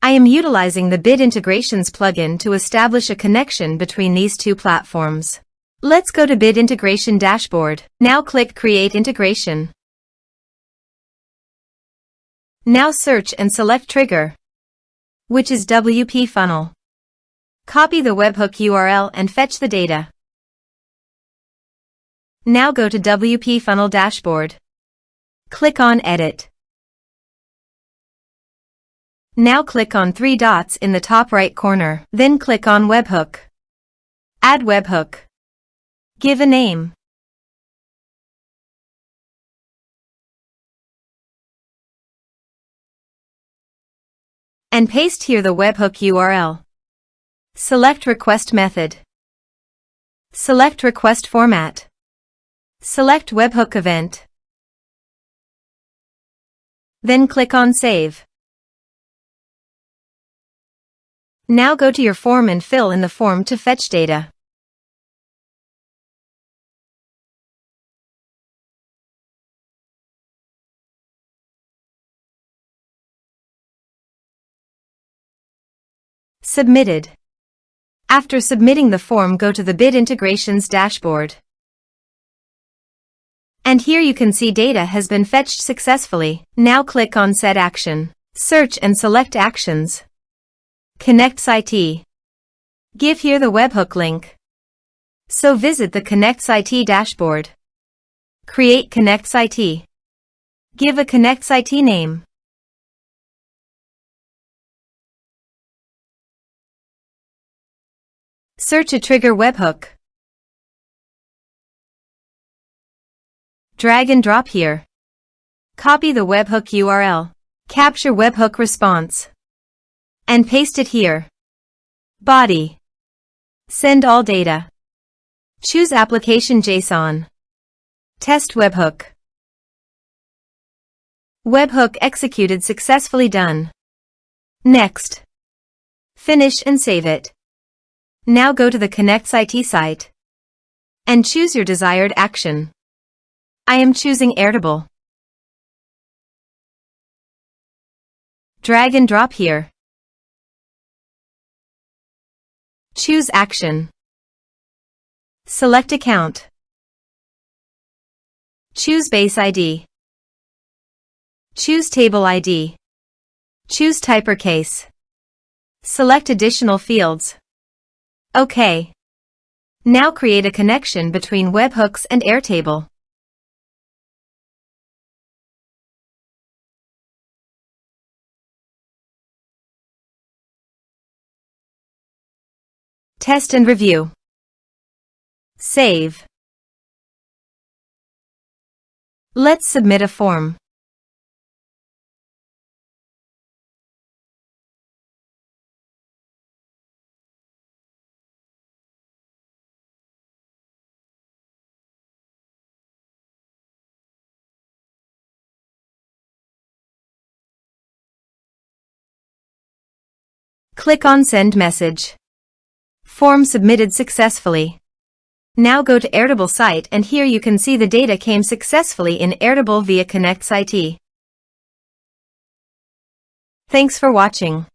I am utilizing the Bit Integrations plugin to establish a connection between these two platforms. Let's go to Bit Integration Dashboard. Now click Create Integration. Now search and select Trigger, which is WP Funnel. Copy the webhook URL and fetch the data. Now go to WP Funnel Dashboard. Click on Edit. Now click on 3 dots in the top right corner. Then click on Webhook. Add webhook. Give a name. And paste here the webhook URL. Select Request Method. Select Request Format. Select Webhook Event. Then click on Save. Now go to your form and fill in the form to fetch data. Submitted. After submitting the form, go to the Bit Integrations dashboard. And here you can see data has been fetched successfully. Now click on Set Action. Search and select Actions. KonnectzIT. Give here the webhook link. So visit the KonnectzIT dashboard. Create KonnectzIT. Give a KonnectzIT name. Search a trigger webhook. Drag and drop here. Copy the webhook URL. Capture webhook response. And paste it here. Body. Send all data. Choose Application JSON. Test webhook. Webhook executed successfully. Done. Next. Finish and save it. Now go to the KonnectzIT site and choose your desired action. I am choosing Airtable. Drag and drop here. Choose Action. Select Account. Choose Base ID. Choose Table ID. Choose Typecase. Select additional fields. OK. Now create a connection between webhooks and Airtable. Test and review. Save. Let's submit a form. Click on Send Message. Form submitted successfully. Now go to Airtable site and here you can see the data came successfully in Airtable via KonnectzIT. Thanks for watching.